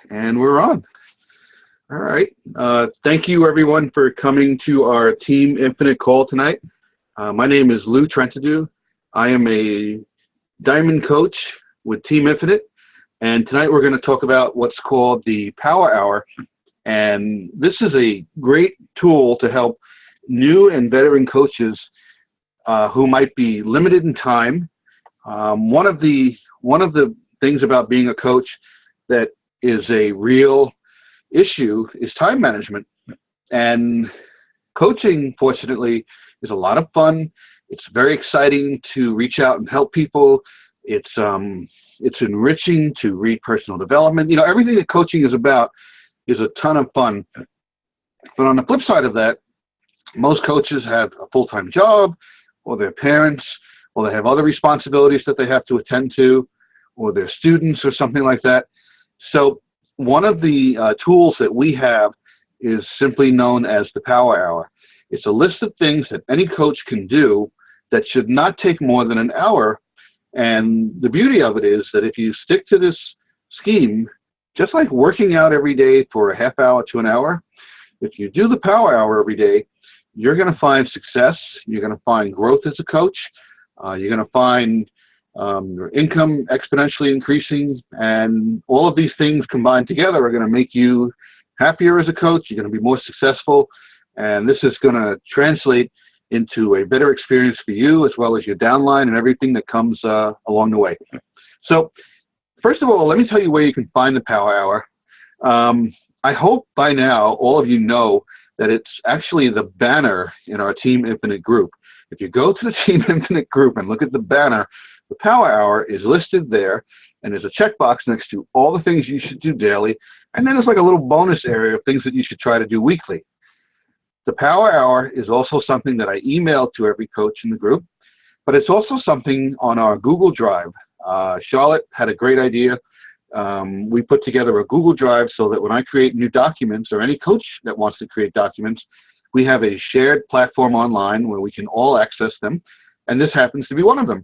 And we're on. All right. Thank you, everyone, for coming to our Team Infinite call tonight. My name is Lou Trentadue. I am a diamond coach with Team Infinite. And tonight we're going to talk about what's called the Power Hour. And this is a great tool to help new and veteran coaches who might be limited in time. One of the things about being a coach that is a real issue is time management. And coaching, fortunately, is a lot of fun. It's very exciting to reach out and help people. It's enriching to read personal development. You know, everything that coaching is about is a ton of fun. But on the flip side of that, most coaches have a full-time job, or their parents, or they have other responsibilities that they have to attend to, or their students or something like that. So one of the tools that we have is simply known as the Power Hour. It's a list of things that any coach can do that should not take more than an hour. And the beauty of it is that if you stick to this scheme, just like working out every day for a half hour to an hour, if you do the Power Hour every day, you're going to find success. You're going to find growth as a coach. You're going to find your income exponentially increasing, and all of these things combined together are going to make you happier as a coach. You're going to be more successful, and this is going to translate into a better experience for you as well as your downline and everything that comes along the way. So first of all, let me tell you where you can find the Power Hour. I hope by now all of you know that it's actually the banner in our Team Infinite group. If you go to the Team Infinite group and look at the banner, the Power Hour is listed there, and there's a checkbox next to all the things you should do daily, and then there's like a little bonus area of things that you should try to do weekly. The Power Hour is also something that I email to every coach in the group, but it's also something on our Google Drive. Charlotte had a great idea. We put together a Google Drive so that when I create new documents, or any coach that wants to create documents, we have a shared platform online where we can all access them, and this happens to be one of them.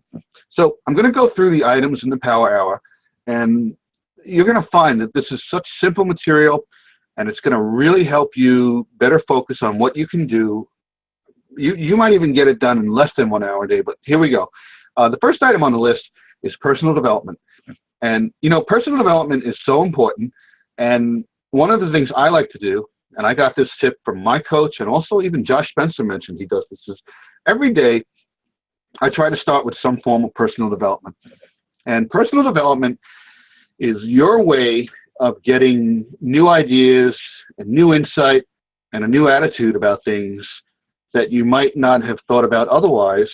So I'm going to go through the items in the Power Hour, and you're going to find that this is such simple material, and it's going to really help you better focus on what you can do. You might even get it done in less than 1 hour a day, but here we go. The first item on the list is personal development. And, you know, personal development is so important, and one of the things I like to do, and I got this tip from my coach, and also even Josh Spencer mentioned he does this, is every day I try to start with some form of personal development. And personal development is your way of getting new ideas and new insight and a new attitude about things that you might not have thought about otherwise,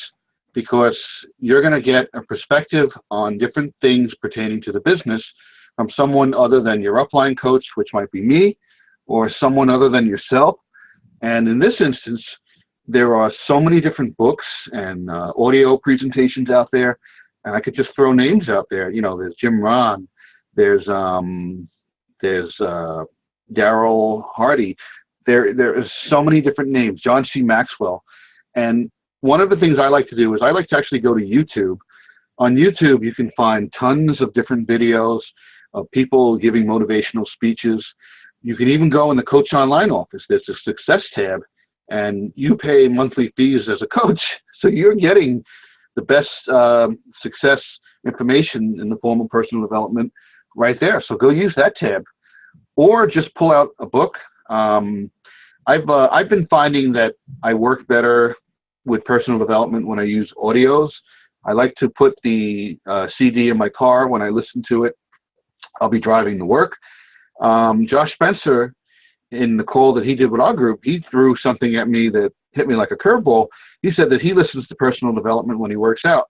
because you're going to get a perspective on different things pertaining to the business from someone other than your upline coach, which might be me, or someone other than yourself. And in this instance, there are so many different books and audio presentations out there, and I could just throw names out there. You know, there's Jim Rohn, there's Darryl Hardy. There is so many different names. John C. Maxwell. And one of the things I like to do is I like to actually go to YouTube. On YouTube, you can find tons of different videos of people giving motivational speeches. You can even go in the Coach Online office. There's a success tab, and you pay monthly fees as a coach, so you're getting the best success information in the form of personal development right there. So go use that tab, or just pull out a book. I've been finding that I work better with personal development when I use audios. I like to put the CD in my car when I listen to it. I'll be driving to work. Josh Spencer, in the call that he did with our group, he threw something at me that hit me like a curveball. He said that he listens to personal development when he works out.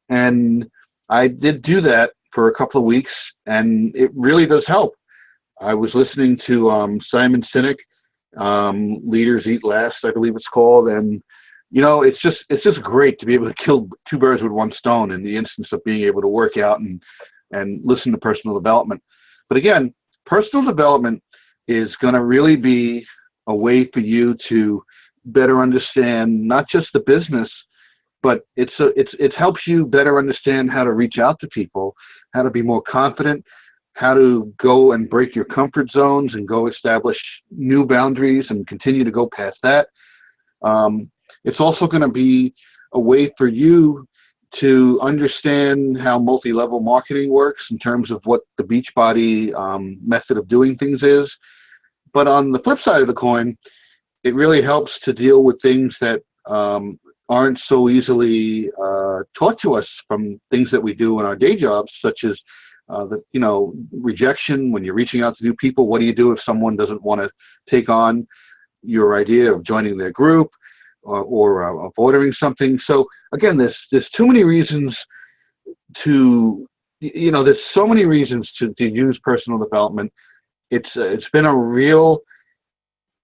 And I did do that for a couple of weeks, and it really does help. I was listening to Simon Sinek, Leaders Eat Last, I believe it's called, and you know, it's just great to be able to kill two birds with one stone in the instance of being able to work out and listen to personal development. But again, personal development is going to really be a way for you to better understand not just the business, but it helps you better understand how to reach out to people, how to be more confident, how to go and break your comfort zones and go establish new boundaries and continue to go past that. It's also going to be a way for you to understand how multi-level marketing works in terms of what the Beachbody method of doing things is. But on the flip side of the coin, it really helps to deal with things that aren't so easily taught to us from things that we do in our day jobs, such as rejection when you're reaching out to new people. What do you do if someone doesn't want to take on your idea of joining their group or of ordering something? So again, there's too many reasons to, there's so many reasons to use personal development. It's been a real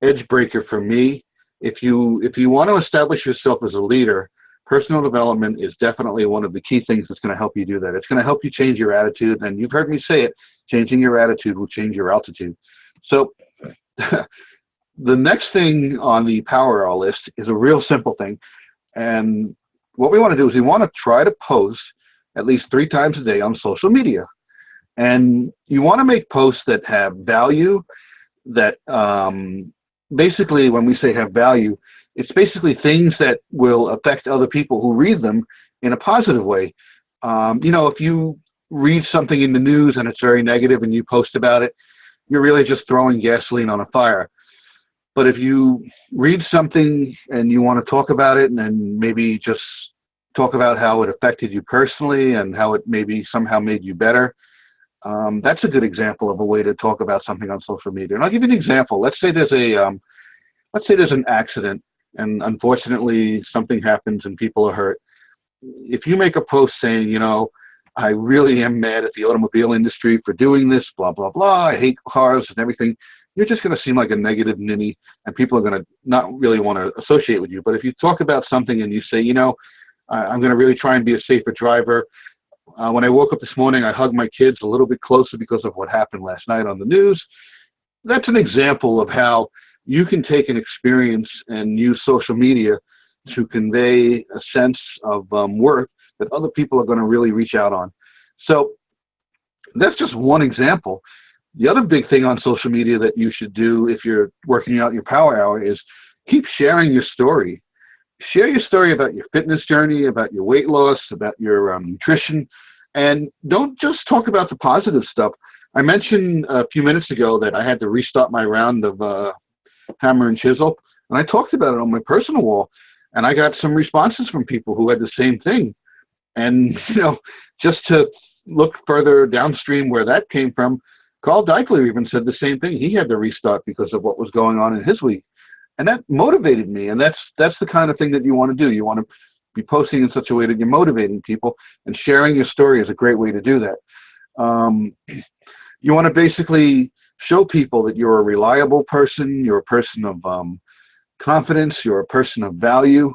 edge breaker for me. If you want to establish yourself as a leader, personal development is definitely one of the key things that's going to help you do that. It's going to help you change your attitude, and you've heard me say it, changing your attitude will change your altitude. So the next thing on the Power Hour list is a real simple thing. And what we want to do is we want to try to post at least 3 times a day on social media. And you want to make posts that have value, that basically when we say have value, it's basically things that will affect other people who read them in a positive way. If you read something in the news and it's very negative and you post about it, you're really just throwing gasoline on a fire. But if you read something and you want to talk about it and then maybe just talk about how it affected you personally and how it maybe somehow made you better, that's a good example of a way to talk about something on social media. And I'll give you an example. Let's say there's an accident and unfortunately something happens and people are hurt. If you make a post saying, I really am mad at the automobile industry for doing this, blah, blah, blah, I hate cars and everything, you're just going to seem like a negative ninny and people are going to not really want to associate with you. But if you talk about something and you say, I'm going to really try and be a safer driver. When I woke up this morning, I hugged my kids a little bit closer because of what happened last night on the news. That's an example of how you can take an experience and use social media to convey a sense of worth that other people are going to really reach out on. So that's just one example. The other big thing on social media that you should do if you're working out your Power Hour is keep sharing your story. Share your story about your fitness journey, about your weight loss, about your nutrition, and don't just talk about the positive stuff. I mentioned a few minutes ago that I had to restart my round of hammer and chisel, and I talked about it on my personal wall, and I got some responses from people who had the same thing. And, just to look further downstream where that came from, Carl Deichler even said the same thing. He had to restart because of what was going on in his week. And that motivated me, and that's the kind of thing that you want to do. You want to be posting in such a way that you're motivating people, and sharing your story is a great way to do that. You want to basically show people that you're a reliable person, you're a person of confidence, you're a person of value.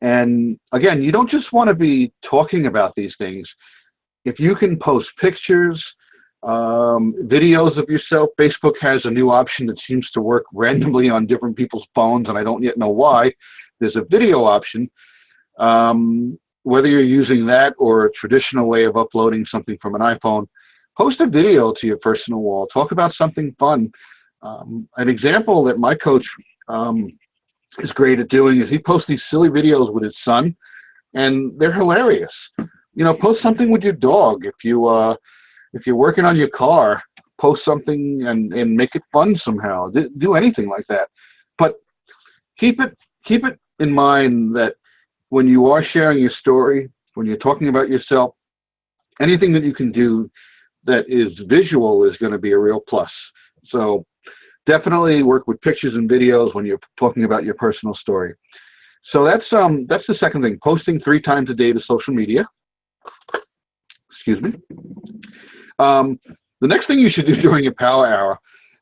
And again, you don't just want to be talking about these things. If you can post pictures, videos of yourself. Facebook has a new option that seems to work randomly on different people's phones, and I don't yet know why. There's a video option. Whether you're using that or a traditional way of uploading something from an iPhone, post a video to your personal wall. Talk about something fun. An example that my coach is great at doing is he posts these silly videos with his son, and they're hilarious. Post something with your dog. If you're working on your car, post something and make it fun somehow. Do anything like that. But keep it in mind that when you are sharing your story, when you're talking about yourself, anything that you can do that is visual is going to be a real plus. So definitely work with pictures and videos when you're talking about your personal story. So that's the second thing, posting 3 times a day to social media. Excuse me. The next thing you should do during your Power Hour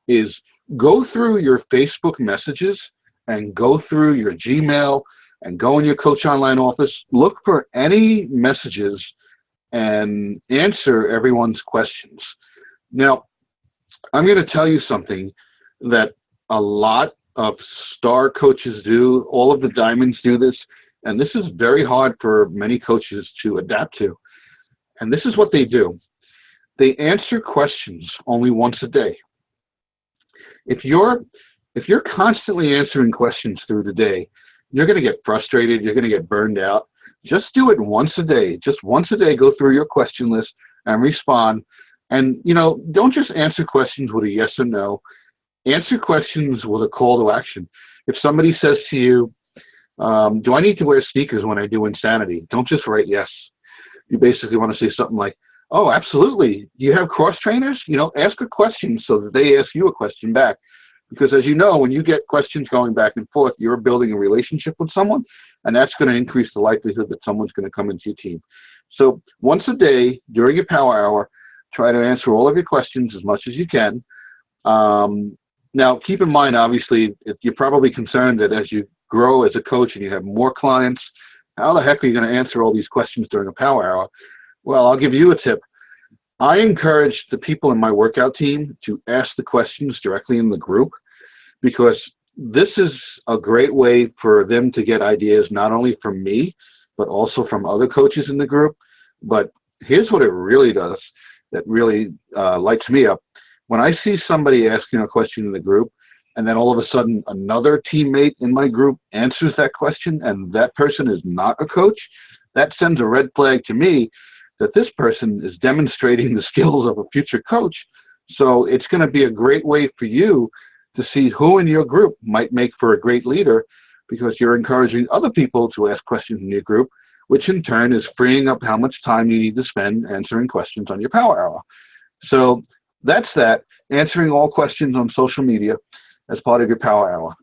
is go through your Facebook messages and go through your Gmail and go in your Coach Online office. Look for any messages and answer everyone's questions. Now, I'm going to tell you something that a lot of star coaches do. All of the diamonds do this, and this is very hard for many coaches to adapt to. And this is what they do. they answer questions only once a day. If you're constantly answering questions through the day, you're going to get frustrated, you're going to get burned out. Just do it once a day. Just once a day, go through your question list and respond. And, don't just answer questions with a yes or no. Answer questions with a call to action. If somebody says to you, do I need to wear sneakers when I do Insanity? Don't just write yes. You basically want to say something like, oh, absolutely. Do you have cross trainers? Ask a question so that they ask you a question back. Because as you know, when you get questions going back and forth, you're building a relationship with someone, and that's going to increase the likelihood that someone's going to come into your team. So once a day during your power hour, try to answer all of your questions as much as you can. Now, keep in mind, obviously, you're probably concerned that as you grow as a coach and you have more clients, how the heck are you going to answer all these questions during a power hour? Well, I'll give you a tip. I encourage the people in my workout team to ask the questions directly in the group, because this is a great way for them to get ideas not only from me, but also from other coaches in the group. But here's what it really does that really lights me up. When I see somebody asking a question in the group, and then all of a sudden another teammate in my group answers that question, and that person is not a coach, that sends a red flag to me that this person is demonstrating the skills of a future coach. So it's going to be a great way for you to see who in your group might make for a great leader, because you're encouraging other people to ask questions in your group, which in turn is freeing up how much time you need to spend answering questions on your power hour. So that's that, answering all questions on social media as part of your power hour.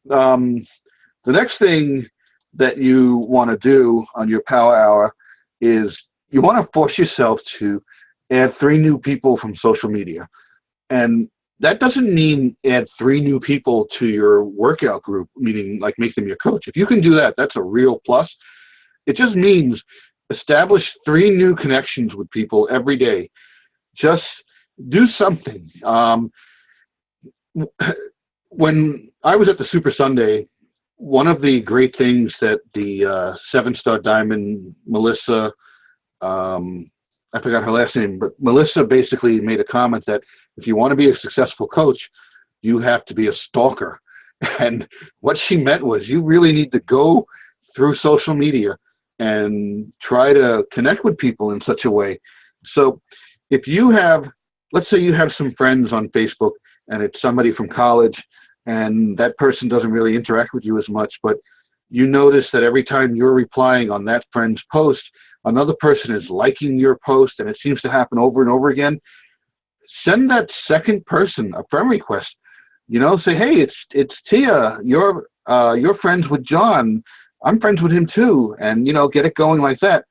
The next thing that you want to do on your power hour is you want to force yourself to add 3 new people from social media. And that doesn't mean add 3 new people to your workout group, meaning like make them your coach. If you can do that, that's a real plus. It just means establish 3 new connections with people every day. Just do something. When I was at the Super Sunday, one of the great things that the 7-star diamond, Melissa, I forgot her last name, but Melissa basically made a comment that if you want to be a successful coach, you have to be a stalker. And what she meant was you really need to go through social media and try to connect with people in such a way. So if you have, let's say you have some friends on Facebook and it's somebody from college, and that person doesn't really interact with you as much, but you notice that every time you're replying on that friend's post, another person is liking your post, and it seems to happen over and over again. Send that second person a friend request. Say, hey, it's Tia. You're friends with John. I'm friends with him too, and get it going like that.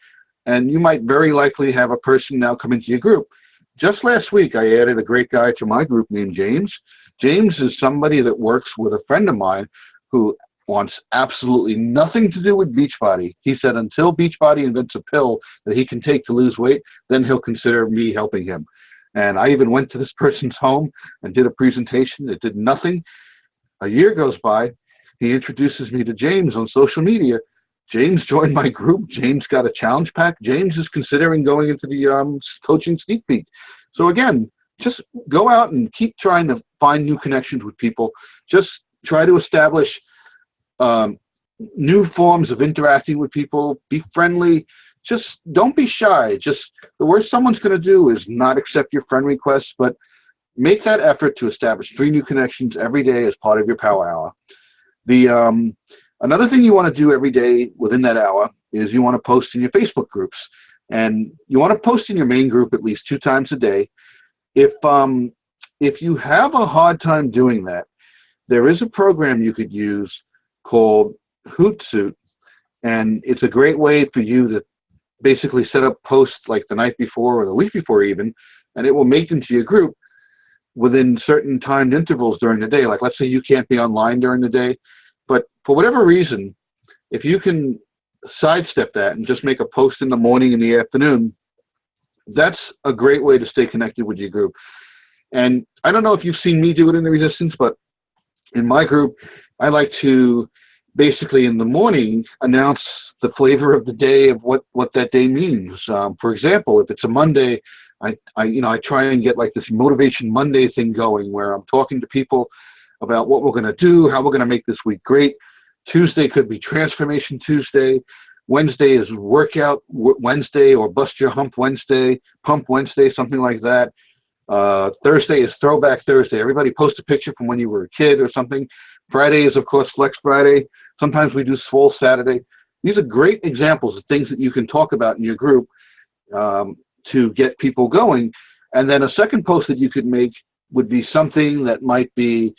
And you might very likely have a person now come into your group. Just last week, I added a great guy to my group named James. James is somebody that works with a friend of mine who wants absolutely nothing to do with Beachbody. He said until Beachbody invents a pill that he can take to lose weight, then he'll consider me helping him. And I even went to this person's home and did a presentation. It did nothing. A year goes by. He introduces me to James on social media. James joined my group. James got a challenge pack. James is considering going into the coaching sneak peek. So again, just go out and keep trying to find new connections with people. Just try to establish new forms of interacting with people. Be friendly. Just don't be shy. Just the worst someone's going to do is not accept your friend requests, but make that effort to establish 3 new connections every day as part of your power hour. Another thing you want to do every day within that hour is you want to post in your Facebook groups. And you want to post in your main group at least 2 times a day. If you have a hard time doing that, there is a program you could use called Hootsuite, and it's a great way for you to basically set up posts like the night before or the week before even, and it will make them to your group within certain timed intervals during the day. Like let's say you can't be online during the day, but for whatever reason, if you can sidestep that and just make a post in the morning and the afternoon, that's a great way to stay connected with your group. And I don't know if you've seen me do it in the Resistance, but in my group, I like to basically in the morning announce the flavor of the day of what that day means. For example, if it's a Monday, I try and get like this Motivation Monday thing going where I'm talking to people about what we're going to do, how we're going to make this week great. Tuesday could be Transformation Tuesday. Wednesday is Workout Wednesday or Bust Your Hump Wednesday, Pump Wednesday, something like that. Thursday is Throwback Thursday. Everybody post a picture from when you were a kid or something. Friday is, of course, Flex Friday. Sometimes we do Swole Saturday. These are great examples of things that you can talk about in your group to get people going. And then a second post that you could make would be something that might be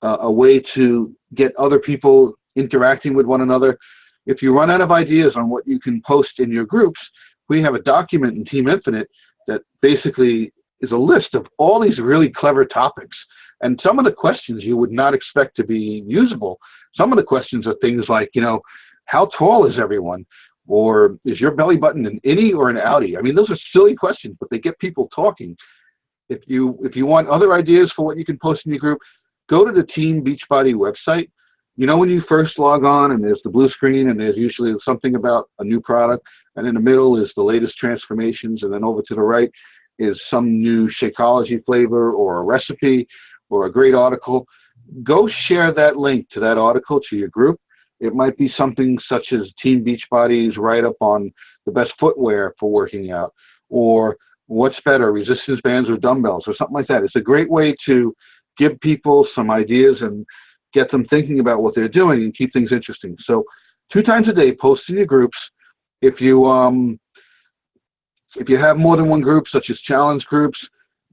a way to get other people interacting with one another. If you run out of ideas on what you can post in your groups, we have a document in Team Infinite that basically is a list of all these really clever topics. And some of the questions you would not expect to be usable. Some of the questions are things like, how tall is everyone? Or is your belly button an innie or an outie? I mean, those are silly questions, but they get people talking. If you want other ideas for what you can post in your group, go to the Team Beachbody website. When you first log on and there's the blue screen and there's usually something about a new product, and in the middle is the latest transformations, and then over to the right is some new Shakeology flavor or a recipe or a great article. Go share that link to that article to your group. It might be something such as Team Beachbody's write-up on the best footwear for working out, or what's better, resistance bands or dumbbells, or something like that. It's a great way to give people some ideas and get them thinking about what they're doing and keep things interesting. So 2 times a day, post in your groups. If you have more than one group, such as challenge groups,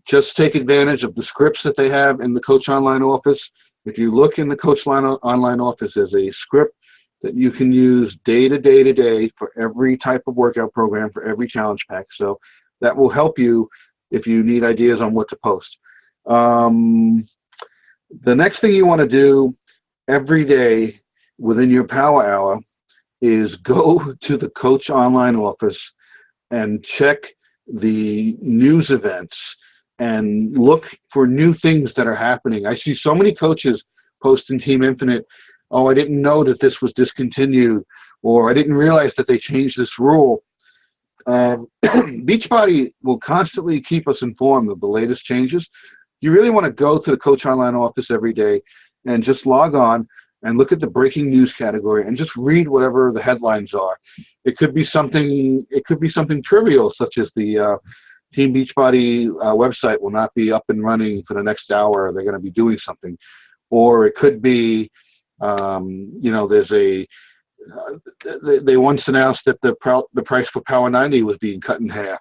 just take advantage of the scripts that they have in the Coach Online office. If you look in the Coach Online office, there's a script that you can use day to day to day for every type of workout program, for every challenge pack. So that will help you if you need ideas on what to post. The next thing you want to do every day within your power hour is go to the Coach Online office and check the news events and look for new things that are happening. I see so many coaches post in Team Infinite, oh, I didn't know that this was discontinued, or I didn't realize that they changed this rule. Beachbody will constantly keep us informed of the latest changes. You really want to go to the Coach Online office every day and just log on and look at the breaking news category and just read whatever the headlines are. It could be something trivial, such as the Team Beachbody website will not be up and running for the next hour. They're going to be doing something. Or it could be, there's they once announced that the price for Power 90 was being cut in half,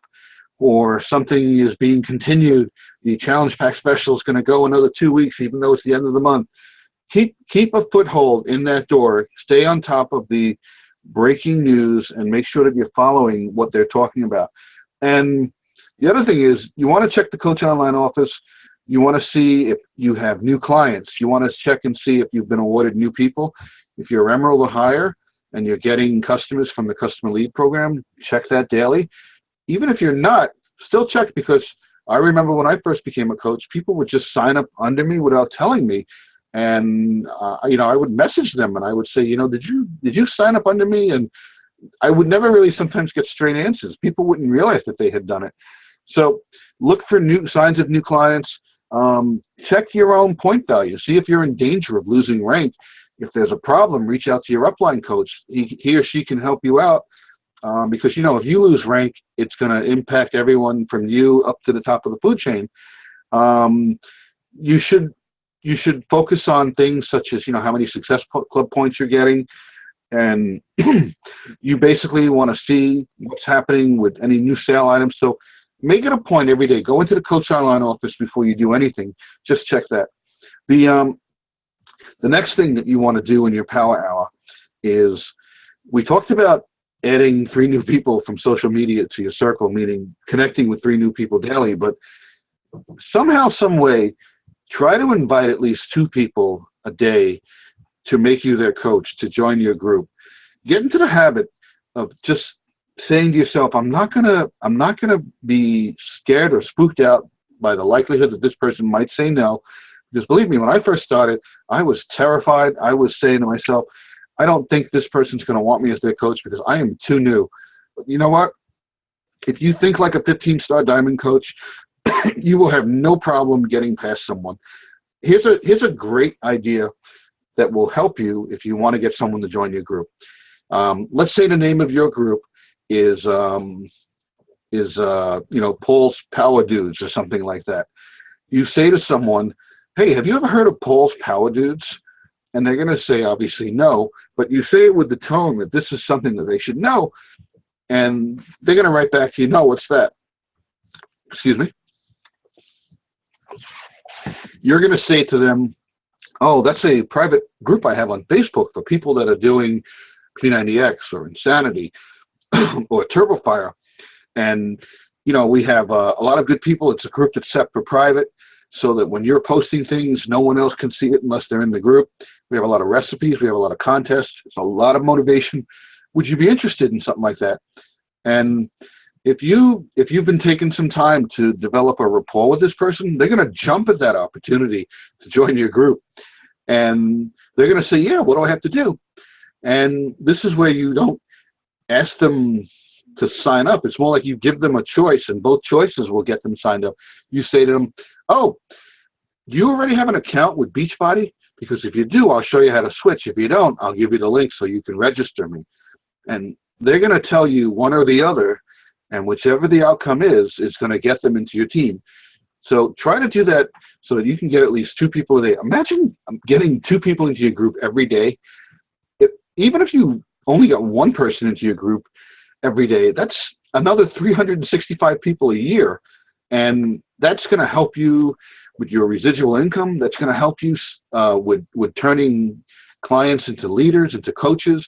or something is being continued. The Challenge Pack Special is going to go another 2 weeks, even though it's the end of the month. Keep a foothold in that door. Stay on top of the breaking news and make sure that you're following what they're talking about. And the other thing is, you want to check the Coach Online office. You want to see if you have new clients. You want to check and see if you've been awarded new people. If you're Emerald or higher and you're getting customers from the Customer Lead Program, check that daily. Even if you're not, still check, because I remember when I first became a coach, people would just sign up under me without telling me. And, I would message them and I would say, did you sign up under me? And I would never really sometimes get straight answers. People wouldn't realize that they had done it. So look for new signs of new clients. Check your own point value. See if you're in danger of losing rank. If there's a problem, reach out to your upline coach. He or she can help you out. Because, if you lose rank, it's going to impact everyone from you up to the top of the food chain. You should focus on things such as, how many Success Club points you're getting. And you basically want to see what's happening with any new sale items. So make it a point every day. Go into the Coach Online office before you do anything. Just check that. The next thing that you want to do in your power hour is, we talked about adding 3 new people from social media to your circle, meaning connecting with 3 new people daily, but somehow, some way, try to invite at least 2 people a day to make you their coach, to join your group. Get into the habit of just saying to yourself, I'm not gonna be scared or spooked out by the likelihood that this person might say no. Because believe me, when I first started, I was terrified. I was saying to myself, I don't think this person's going to want me as their coach because I am too new. But you know what? If you think like a 15-star diamond coach, you will have no problem getting past someone. Here's a great idea that will help you if you want to get someone to join your group. Let's say the name of your group is Paul's Power Dudes or something like that. You say to someone, hey, have you ever heard of Paul's Power Dudes? And they're going to say, obviously, no, but you say it with the tone that this is something that they should know, and they're going to write back to you, no, what's that? Excuse me. You're going to say to them, oh, that's a private group I have on Facebook for people that are doing P90X or Insanity or TurboFire. And, we have a lot of good people. It's a group that's set for private so that when you're posting things, no one else can see it unless they're in the group. We have a lot of recipes. We have a lot of contests. It's a lot of motivation. Would you be interested in something like that? And if you've been taking some time to develop a rapport with this person, they're going to jump at that opportunity to join your group. And they're going to say, yeah, what do I have to do? And this is where you don't ask them to sign up. It's more like you give them a choice, and both choices will get them signed up. You say to them, oh, do you already have an account with Beachbody? Because if you do, I'll show you how to switch. If you don't, I'll give you the link so you can register me. And they're going to tell you one or the other, and whichever the outcome is going to get them into your team. So try to do that so that you can get at least 2 people a day. Imagine getting 2 people into your group every day. Even if you only got 1 person into your group every day, that's another 365 people a year. And that's going to help you with your residual income. That's going to help you with turning clients into leaders, into coaches.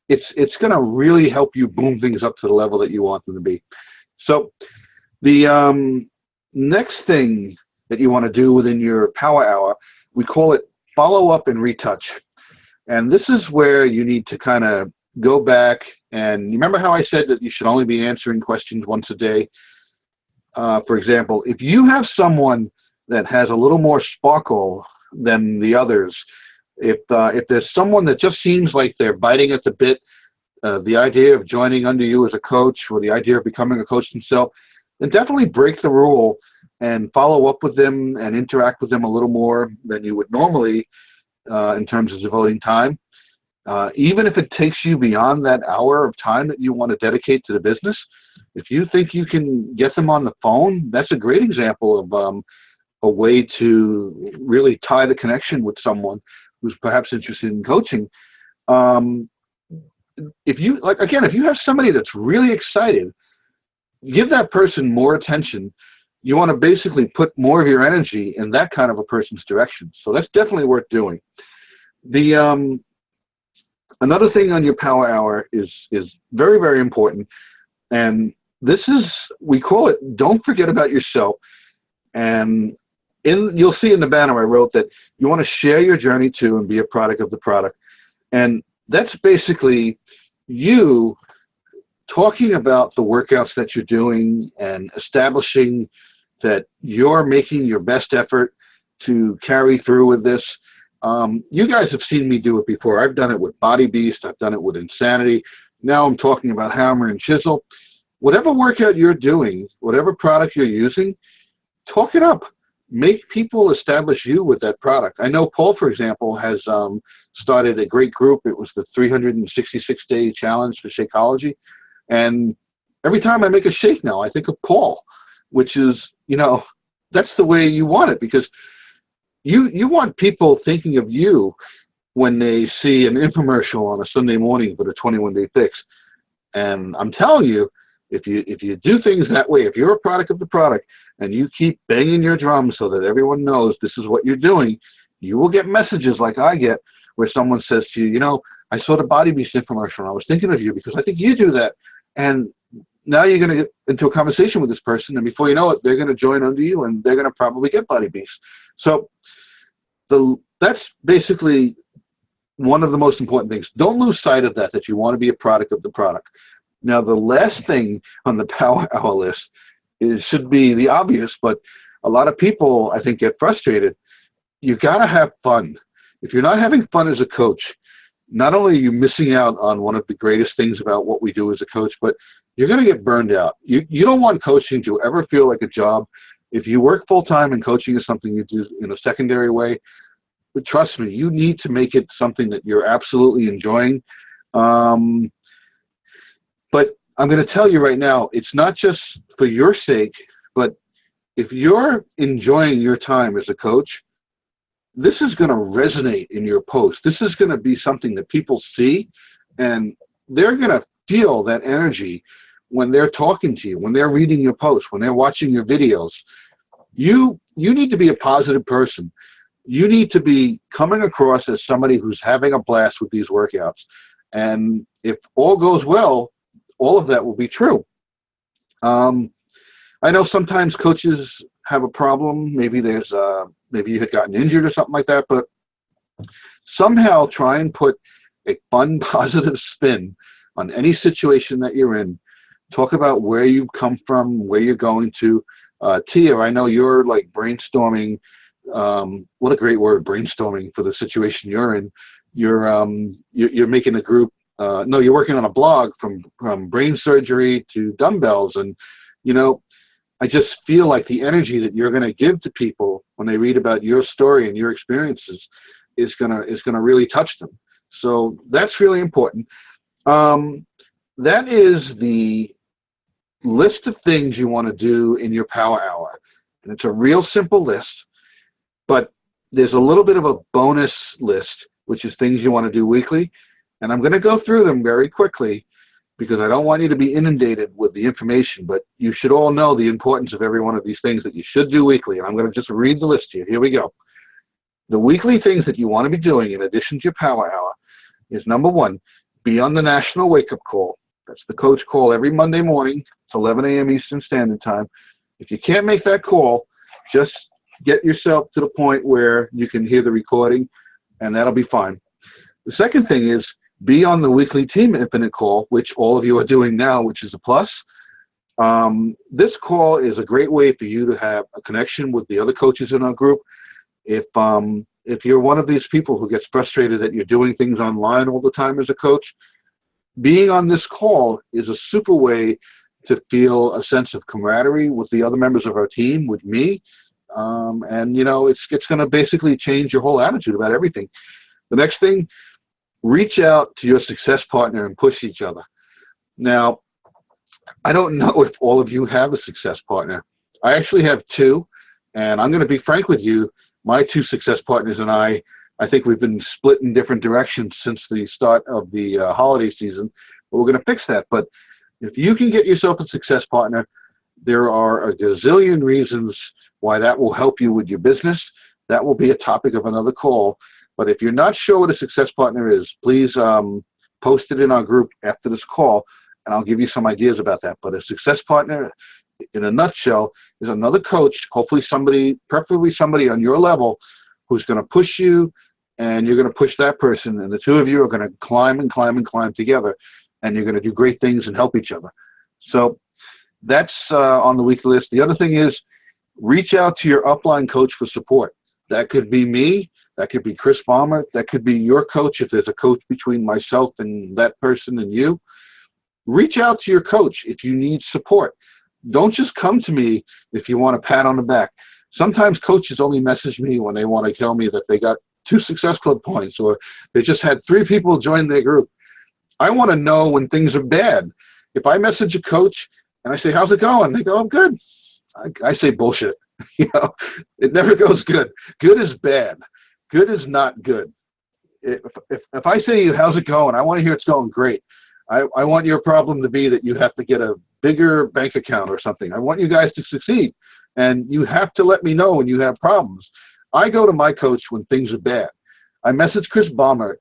It's going to really help you boom things up to the level that you want them to be. So the next thing that you want to do within your power hour, we call it follow up and retouch. And this is where you need to kind of go back. And remember how I said that you should only be answering questions once a day? For example, if you have someone that has a little more sparkle than the others, if there's someone that just seems like they're biting at the bit, the idea of joining under you as a coach or the idea of becoming a coach themselves, then definitely break the rule and follow up with them and interact with them a little more than you would normally in terms of devoting time. Even if it takes you beyond that hour of time that you want to dedicate to the business, if you think you can get them on the phone, that's a great example of a way to really tie the connection with someone who's perhaps interested in coaching. If you have somebody that's really excited, give that person more attention. You want to basically put more of your energy in that kind of a person's direction. So that's definitely worth doing. Another thing on your power hour is very, very important. And this is, we call it, don't forget about yourself. And you'll see in the banner I wrote that you want to share your journey too and be a product of the product. And that's basically you talking about the workouts that you're doing and establishing that you're making your best effort to carry through with this. You guys have seen me do it before. I've done it with Body Beast. I've done it with Insanity. Now I'm talking about Hammer and Chisel. Whatever workout you're doing, whatever product you're using, talk it up. Make people establish you with that product. I know Paul, for example, has started a great group. It was the 366-day challenge for Shakeology. And every time I make a shake now, I think of Paul, which is, that's the way you want it, because you want people thinking of you when they see an infomercial on a Sunday morning for the 21-day fix. And I'm telling you, if you do things that way, if you're a product of the product and you keep banging your drum so that everyone knows this is what you're doing, you will get messages like I get where someone says to you, I saw the Body Beast infomercial and I was thinking of you because I think you do that. And now you're going to get into a conversation with this person, and before you know it, they're going to join under you and they're going to probably get Body Beast. So that's basically one of the most important things. Don't lose sight of that you want to be a product of the product. Now, the last thing on the power hour list should be the obvious, but a lot of people, I think, get frustrated. You got to have fun. If you're not having fun as a coach, not only are you missing out on one of the greatest things about what we do as a coach, but you're going to get burned out. You don't want coaching to ever feel like a job. If you work full-time and coaching is something you do in a secondary way, but trust me, you need to make it something that you're absolutely enjoying. But I'm going to tell you right now, it's not just for your sake, but if you're enjoying your time as a coach, this is going to resonate in your post. This is going to be something that people see, and they're going to feel that energy when they're talking to you, when they're reading your posts, when they're watching your videos. You need to be a positive person. You need to be coming across as somebody who's having a blast with these workouts. And if all goes well, all of that will be true. I know sometimes coaches have a problem. Maybe maybe you had gotten injured or something like that, but somehow try and put a fun, positive spin on any situation that you're in. Talk about where you've come from, where you're going to. Tia, I know you're like brainstorming. What a great word, brainstorming, for the situation you're in. You're making a group. No, you're working on a blog from brain surgery to dumbbells, and I just feel like the energy that you're going to give to people when they read about your story and your experiences is gonna really touch them. So that's really important. That is the list of things you want to do in your power hour, and it's a real simple list. But there's a little bit of a bonus list, which is things you want to do weekly. And I'm going to go through them very quickly because I don't want you to be inundated with the information, but you should all know the importance of every one of these things that you should do weekly. And I'm going to just read the list to you. Here we go. The weekly things that you want to be doing in addition to your power hour is, number one, be on the National Wake Up Call. That's the coach call every Monday morning. It's 11 a.m. Eastern Standard Time. If you can't make that call, just get yourself to the point where you can hear the recording, and that'll be fine. The second thing is be on the weekly Team Infinite call, which all of you are doing now, which is a plus. This call is a great way for you to have a connection with the other coaches in our group. If you're one of these people who gets frustrated that you're doing things online all the time as a coach, being on this call is a super way to feel a sense of camaraderie with the other members of our team, with me. And it's going to basically change your whole attitude about everything. The next thing, reach out to your success partner and push each other. Now, I don't know if all of you have a success partner. I actually have two, and I'm going to be frank with you. My two success partners and I think we've been split in different directions since the start of the holiday season. But we're going to fix that. But if you can get yourself a success partner, there are a gazillion reasons why that will help you with your business. That will be a topic of another call. But if you're not sure what a success partner is, please post it in our group after this call, and I'll give you some ideas about that. But a success partner, in a nutshell, is another coach, hopefully somebody, preferably somebody on your level, who's going to push you, and you're going to push that person, and the two of you are going to climb and climb and climb together, and you're going to do great things and help each other. So that's on the weekly list. The other thing is, reach out to your upline coach for support. That could be me. That could be Chris Balmer. That could be your coach if there's a coach between myself and that person and you. Reach out to your coach if you need support. Don't just come to me if you want a pat on the back. Sometimes coaches only message me when they want to tell me that they got 2 Success Club points or they just had 3 people join their group. I want to know when things are bad. If I message a coach and I say, "How's it going?" They go, "I'm good." I say bullshit. It never goes good. Good is bad. Good is not good. If I say, "How's it going?" I want to hear it's going great. I want your problem to be that you have to get a bigger bank account or something. I want you guys to succeed, and you have to let me know when you have problems. I go to my coach when things are bad. I message Chris Balmer.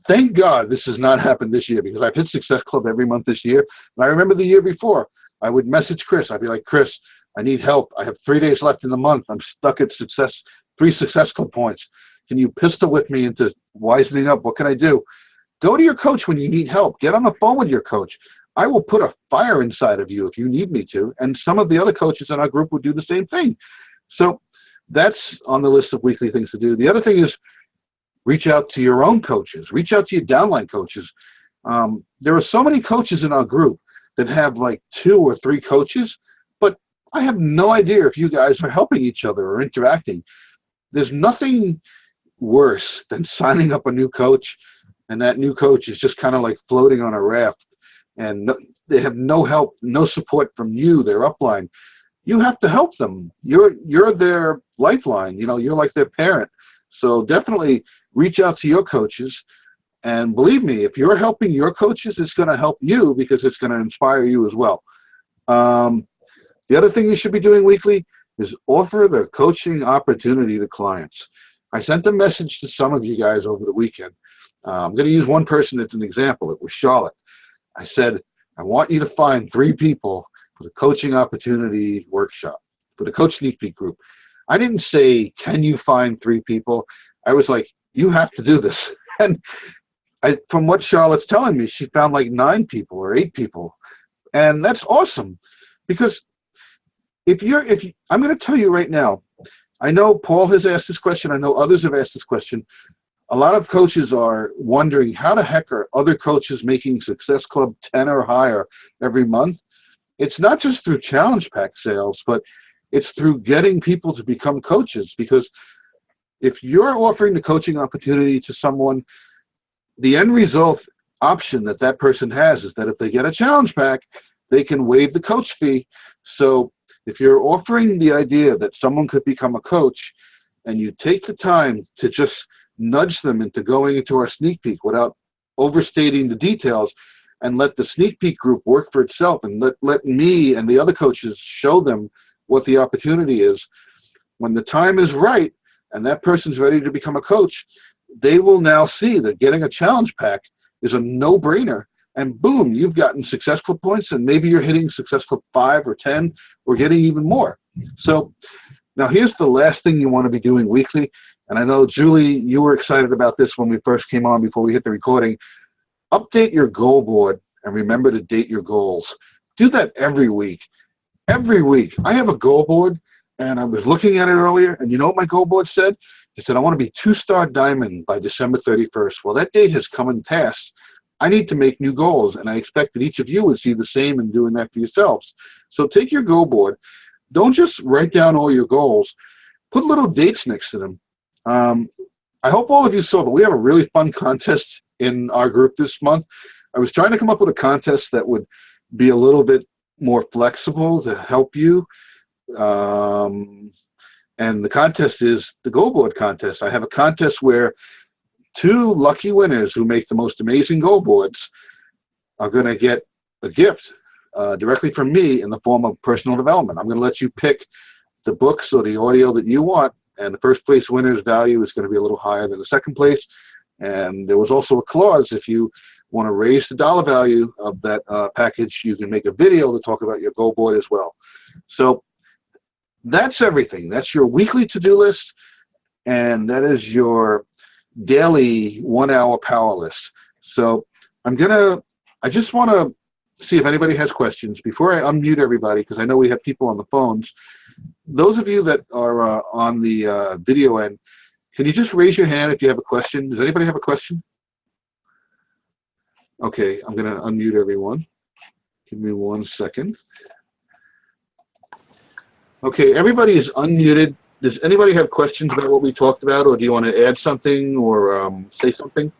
Thank God this has not happened this year because I've hit Success Club every month this year. And I remember the year before, I would message Chris. I'd be like, "Chris, I need help. I have 3 days left in the month. I'm stuck at 3 Success Club points. Can you pistol with me into wisening up? What can I do?" Go to your coach when you need help. Get on the phone with your coach. I will put a fire inside of you if you need me to, and some of the other coaches in our group will do the same thing. So that's on the list of weekly things to do. The other thing is reach out to your own coaches. Reach out to your downline coaches. There are so many coaches in our group that have like 2 or 3 coaches, but I have no idea if you guys are helping each other or interacting. There's nothing worse than signing up a new coach, and that new coach is just kind of like floating on a raft, and they have no help, no support from you, their upline. You have to help them. You're their lifeline. You know, you're like their parent. So definitely reach out to your coaches. And believe me, if you're helping your coaches, it's going to help you because it's going to inspire you as well. The other thing you should be doing weekly is offer the coaching opportunity to clients. I sent a message to some of you guys over the weekend. I'm going to use one person as an example. It was Charlotte. I said, I want you to find 3 people for the coaching opportunity workshop, for the Coach Sneak Peek group. I didn't say, can you find 3 people? I was like, you have to do this. And from what Charlotte's telling me, she found like 9 people or 8 people. And that's awesome. Because I'm going to tell you right now, I know Paul has asked this question. I know others have asked this question. A lot of coaches are wondering how the heck are other coaches making Success Club 10 or higher every month? It's not just through challenge pack sales, but it's through getting people to become coaches. Because if you're offering the coaching opportunity to someone, the end result option that person has is that if they get a challenge pack, they can waive the coach fee. So if you're offering the idea that someone could become a coach and you take the time to just nudge them into going into our sneak peek without overstating the details and let the sneak peek group work for itself and let me and the other coaches show them what the opportunity is, when the time is right and that person's ready to become a coach, they will now see that getting a challenge pack is a no-brainer. And boom, you've gotten Success Club points, and maybe you're hitting Success Club 5 or 10 or getting even more. So now here's the last thing you want to be doing weekly. And I know, Julie, you were excited about this when we first came on before we hit the recording. Update your goal board and remember to date your goals. Do that every week. Every week. I have a goal board, and I was looking at it earlier, and you know what my goal board said? It said I want to be 2-star diamond by December 31st. Well, that date has come and passed. I need to make new goals, and I expect that each of you would see the same in doing that for yourselves. So take your goal board. Don't just write down all your goals. Put little dates next to them. I hope all of you saw that we have a really fun contest in our group this month. I was trying to come up with a contest that would be a little bit more flexible to help you. And the contest is the goal board contest. I have a contest where 2 lucky winners who make the most amazing goal boards are going to get a gift directly from me in the form of personal development. I'm going to let you pick the books or the audio that you want, and the first place winner's value is going to be a little higher than the second place. And there was also a clause, if you want to raise the dollar value of that package, you can make a video to talk about your goal board as well. So that's everything. That's your weekly to-do list, and that is your daily 1-hour power list. So I just want to see if anybody has questions before I unmute everybody, because I know we have people on the phones. Those of you that are on the video end, can you just raise your hand if you have a question? Does anybody have a question? Okay, I'm going to unmute everyone. Give me 1 second. Okay, everybody is unmuted. Does anybody have questions about what we talked about, or do you want to add something or say something?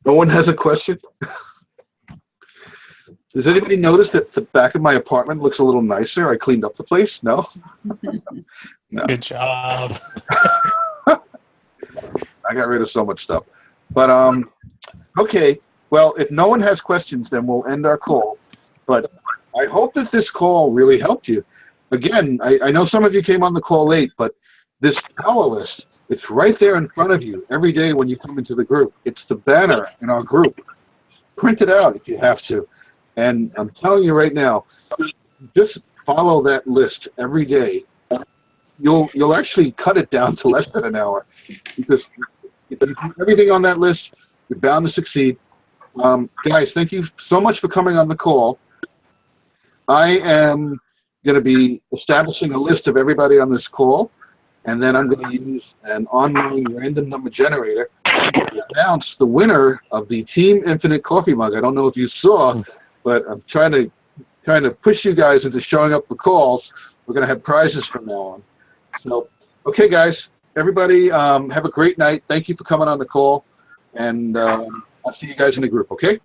No one has a question? Does anybody notice that the back of my apartment looks a little nicer? I cleaned up the place? No? No. Good job. I got rid of so much stuff. But, okay. Well, if no one has questions, then we'll end our call. But I hope that this call really helped you. Again, I know some of you came on the call late, but this power list, it's right there in front of you every day when you come into the group. It's the banner in our group. Print it out if you have to. And I'm telling you right now, just follow that list every day. You'll actually cut it down to less than an hour, because if you do everything on that list, you're bound to succeed. Guys, thank you so much for coming on the call. I am going to be establishing a list of everybody on this call, and then I'm going to use an online random number generator to announce the winner of the Team Infinite coffee mug. I don't know if you saw, but I'm trying to push you guys into showing up for calls. We're going to have prizes from now on. So, okay, guys, everybody, have a great night. Thank you for coming on the call, and I'll see you guys in the group, okay?